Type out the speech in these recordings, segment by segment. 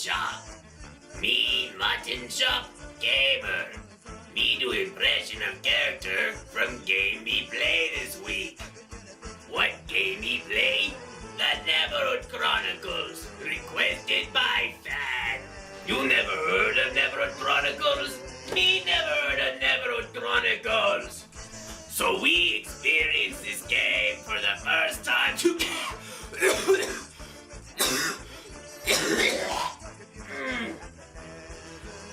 Shop. Me Mutton Shop Gamer. Me do impression of character from game me play this week. What game me play? The Neverhood Chronicles, requested by fan. You never heard of Neverhood Chronicles? Me never heard of Neverhood Chronicles. So we experienced this game for the first time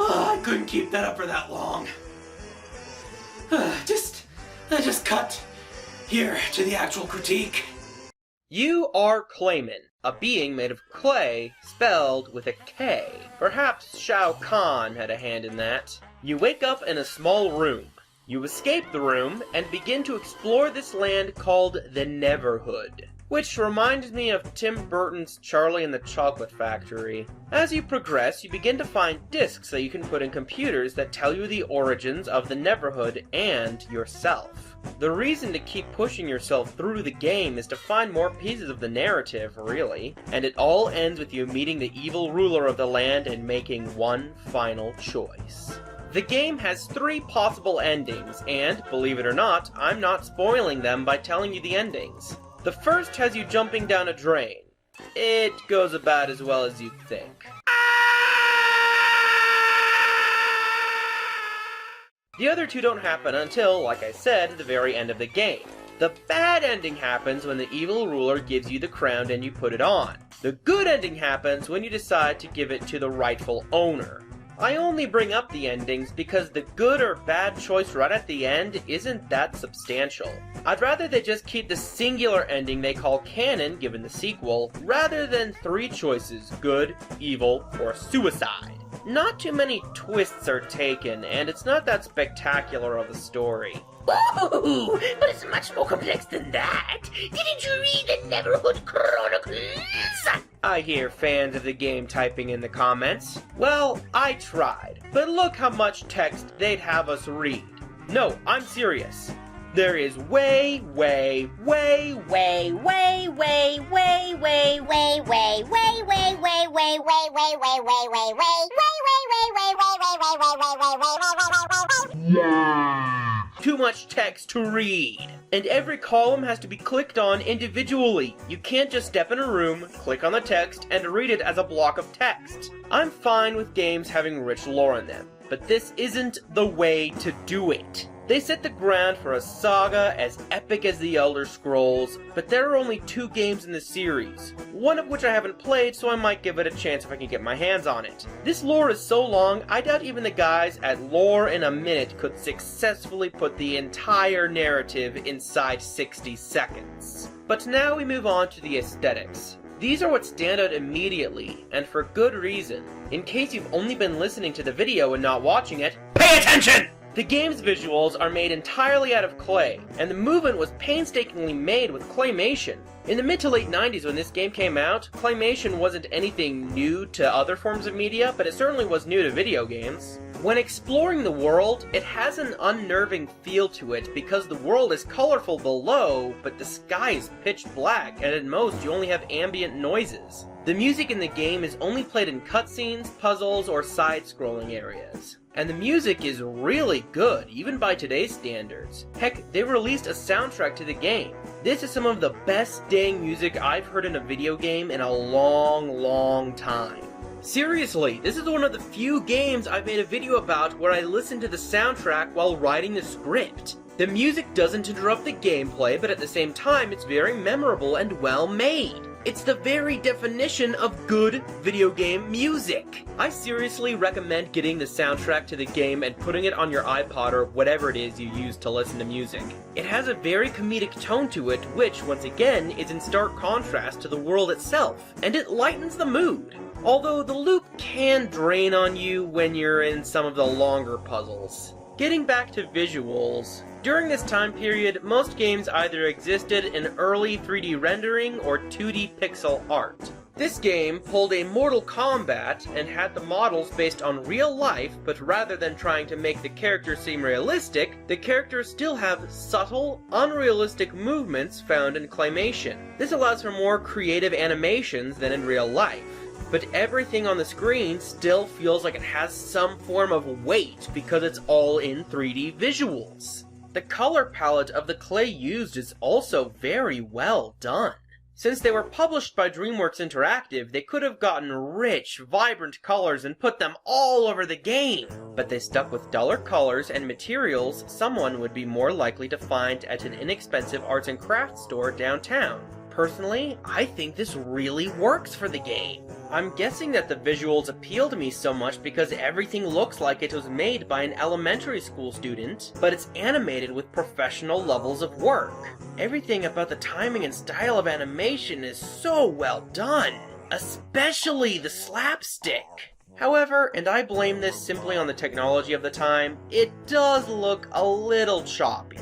I couldn't keep that up for that long. Just cut here to the actual critique. You are Clayman, a being made of clay, spelled with a K. Perhaps Shao Kahn had a hand in that. You wake up in a small room. You escape the room and begin to explore this land called the Neverhood, which reminds me of Tim Burton's Charlie and the Chocolate Factory. As you progress, you begin to find discs that you can put in computers that tell you the origins of the Neverhood and yourself. The reason to keep pushing yourself through the game is to find more pieces of the narrative, really, and it all ends with you meeting the evil ruler of the land and making one final choice. The game has 3 possible endings, and, believe it or not, I'm not spoiling them by telling you the endings. The first has you jumping down a drain. It goes about as well as you'd think. The other 2 don't happen until, like I said, the very end of the game. The bad ending happens when the evil ruler gives you the crown and you put it on. The good ending happens when you decide to give it to the rightful owner. I only bring up the endings because the good or bad choice right at the end isn't that substantial. I'd rather they just keep the singular ending they call canon, given the sequel, rather than 3 choices, good, evil, or suicide. Not too many twists are taken, and it's not that spectacular of a story. Whoa, but it's much more complex than that. Didn't you read the Neverhood Chronicles? I hear fans of the game typing in the comments. Well, I tried, but look how much text they'd have us read. No, I'm serious. There is way too much text to read. And every column has to be clicked on individually. You can't just step in a room, click on the text, and read it as a block of text. I'm fine with games having rich lore in them, but this isn't the way to do it. They set the ground for a saga as epic as the Elder Scrolls, but there are only 2 games in the series, one of which I haven't played, so I might give it a chance if I can get my hands on it. This lore is so long, I doubt even the guys at Lore in a Minute could successfully put the entire narrative inside 60 seconds. But now we move on to the aesthetics. These are what stand out immediately, and for good reason. In case you've only been listening to the video and not watching it, pay attention! The game's visuals are made entirely out of clay, and the movement was painstakingly made with claymation. In the mid to late 90s when this game came out, claymation wasn't anything new to other forms of media, but it certainly was new to video games. When exploring the world, it has an unnerving feel to it because the world is colorful below, but the sky is pitch black, and at most you only have ambient noises. The music in the game is only played in cutscenes, puzzles, or side-scrolling areas. And the music is really good, even by today's standards. Heck, they released a soundtrack to the game. This is some of the best dang music I've heard in a video game in a long time. Seriously, this is one of the few games I've made a video about where I listened to the soundtrack while writing the script. The music doesn't interrupt the gameplay, but at the same time it's very memorable and well made. It's the very definition of good video game music. I seriously recommend getting the soundtrack to the game and putting it on your iPod or whatever it is you use to listen to music. It has a very comedic tone to it, which, once again, is in stark contrast to the world itself, and it lightens the mood. Although the loop can drain on you when you're in some of the longer puzzles. Getting back to visuals, during this time period, most games either existed in early 3D rendering or 2D pixel art. This game pulled a Mortal Kombat and had the models based on real life, but rather than trying to make the characters seem realistic, the characters still have subtle, unrealistic movements found in claymation. This allows for more creative animations than in real life. but everything on the screen still feels like it has some form of weight because it's all in 3D visuals. The color palette of the clay used is also very well done. Since they were published by DreamWorks Interactive, they could have gotten rich, vibrant colors and put them all over the game. But they stuck with duller colors and materials someone would be more likely to find at an inexpensive arts and crafts store downtown. Personally, I think this really works for the game. I'm guessing that the visuals appeal to me so much because everything looks like it was made by an elementary school student, but it's animated with professional levels of work. Everything about the timing and style of animation is so well done, especially the slapstick. However, and I blame this simply on the technology of the time, it does look a little choppy.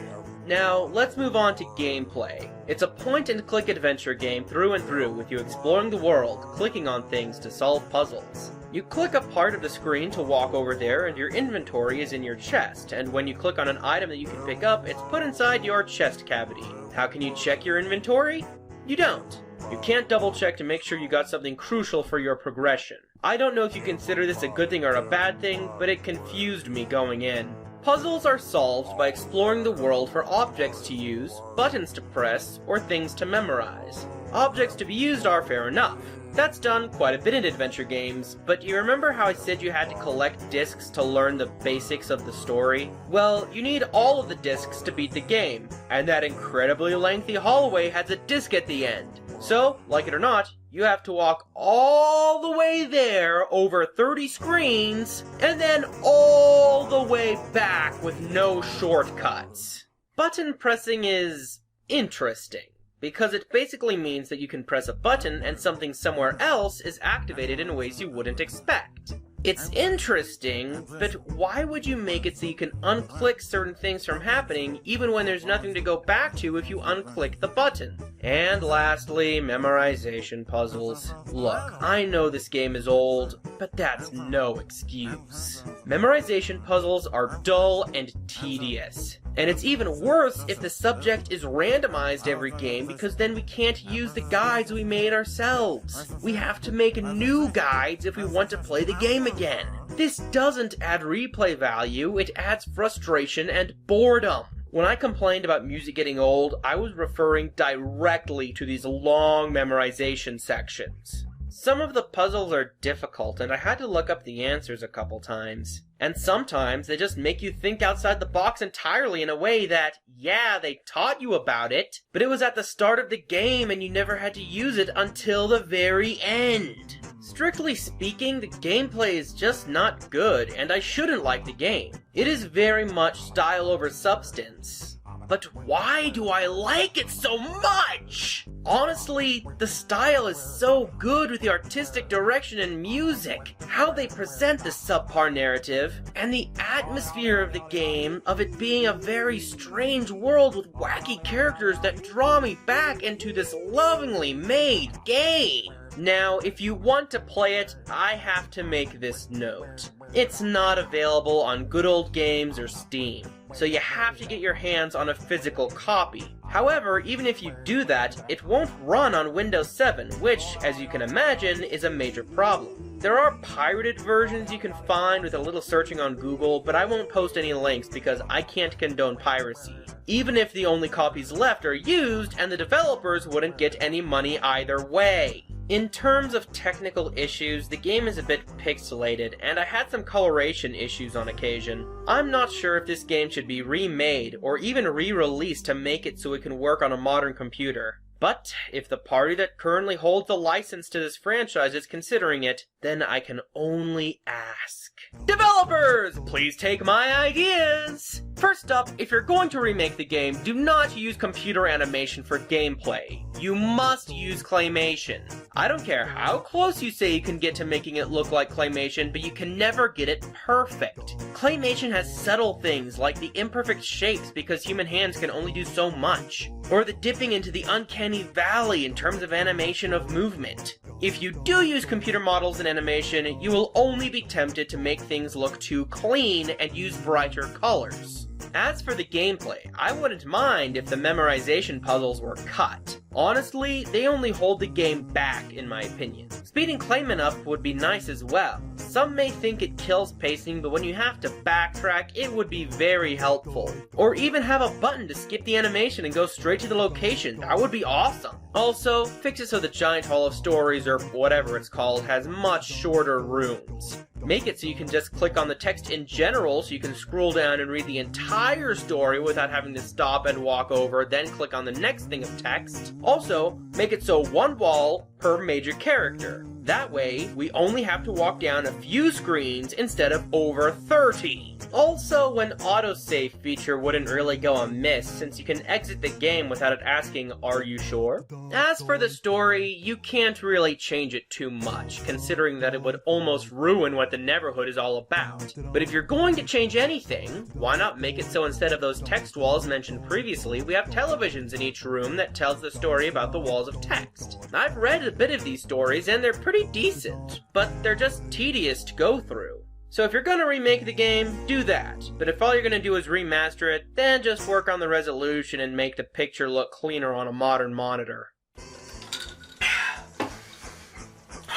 Now, let's move on to gameplay. It's a point-and-click adventure game through and through, with you exploring the world, clicking on things to solve puzzles. You click a part of the screen to walk over there, and your inventory is in your chest, and when you click on an item that you can pick up, it's put inside your chest cavity. How can you check your inventory? You don't. You can't double-check to make sure you got something crucial for your progression. I don't know if you consider this a good thing or a bad thing, but it confused me going in. Puzzles are solved by exploring the world for objects to use, buttons to press, or things to memorize. Objects to be used are fair enough. That's done quite a bit in adventure games, but do you remember how I said you had to collect discs to learn the basics of the story? Well, you need all of the discs to beat the game, and that incredibly lengthy hallway has a disc at the end. So, like it or not, you have to walk all the way there over 30 screens, and then all the way back with no shortcuts. Button pressing is interesting, because it basically means that you can press a button and something somewhere else is activated in ways you wouldn't expect. It's interesting, but why would you make it so you can unclick certain things from happening even when there's nothing to go back to if you unclick the button? And lastly, memorization puzzles. Look, I know this game is old, but that's no excuse. Memorization puzzles are dull and tedious. And it's even worse if the subject is randomized every game, because then we can't use the guides we made ourselves. We have to make new guides if we want to play the game again. This doesn't add replay value, it adds frustration and boredom. When I complained about music getting old, I was referring directly to these long memorization sections. Some of the puzzles are difficult, and I had to look up the answers a couple times. And sometimes they just make you think outside the box entirely in a way that, yeah, they taught you about it, but it was at the start of the game and you never had to use it until the very end. Strictly speaking, the gameplay is just not good, and I shouldn't like the game. It is very much style over substance. But why do I like it so much? Honestly, the style is so good with the artistic direction and music, how they present the subpar narrative, and the atmosphere of the game, of it being a very strange world with wacky characters that draw me back into this lovingly made game. Now, if you want to play it, I have to make this note. It's not available on Good Old Games or Steam, so you have to get your hands on a physical copy. However, even if you do that, it won't run on Windows 7, which, as you can imagine, is a major problem. There are pirated versions you can find with a little searching on Google, but I won't post any links because I can't condone piracy. Even if the only copies left are used, and the developers wouldn't get any money either way. In terms of technical issues, the game is a bit pixelated, and I had some coloration issues on occasion. I'm not sure if this game should be remade, or even re-released to make it so it can work on a modern computer. But if the party that currently holds the license to this franchise is considering it, then I can only ask. Developers, please take my ideas! First up, if you're going to remake the game, do not use computer animation for gameplay. You must use claymation. I don't care how close you say you can get to making it look like claymation, but you can never get it perfect. Claymation has subtle things like the imperfect shapes because human hands can only do so much, or the dipping into the uncanny valley in terms of animation of movement. If you do use computer models in animation, you will only be tempted to make things look too clean and use brighter colors. As for the gameplay, I wouldn't mind if the memorization puzzles were cut. Honestly, they only hold the game back in my opinion. Speeding claimant up would be nice as well. Some may think it kills pacing, but when you have to backtrack, it would be very helpful. Or even have a button to skip the animation and go straight to the location. That would be awesome. Also, fix it so the Giant Hall of Stories, or whatever it's called, has much shorter rooms. Make it so you can just click on the text in general, so you can scroll down and read the entire story without having to stop and walk over, then click on the next thing of text. Also, make it so one wall per major character. That way, we only have to walk down a few screens instead of over 30. Also, an autosave feature wouldn't really go amiss, since you can exit the game without it asking, "Are you sure?" As for the story, you can't really change it too much, considering that it would almost ruin what the Neverhood is all about. But if you're going to change anything, why not make it so instead of those text walls mentioned previously, we have televisions in each room that tells the story about the walls of text. I've read a bit of these stories and they're pretty decent, but they're just tedious to go through. So if you're gonna remake the game, do that. But if all you're gonna do is remaster it, then just work on the resolution and make the picture look cleaner on a modern monitor.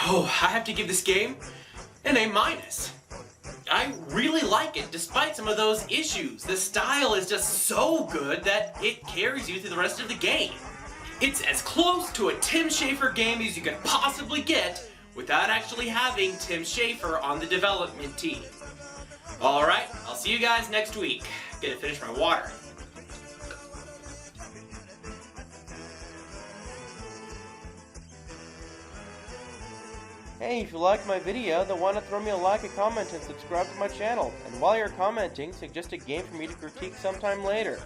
Oh, I have to give this game an A-. I really like it, despite some of those issues. The style is just so good that it carries you through the rest of the game. It's as close to a Tim Schafer game as you could possibly get without actually having Tim Schafer on the development team. Alright, I'll see you guys next week. Gonna finish my water. Hey, if you liked my video, then why not throw me a like, a comment, and subscribe to my channel. And while you're commenting, suggest a game for me to critique sometime later.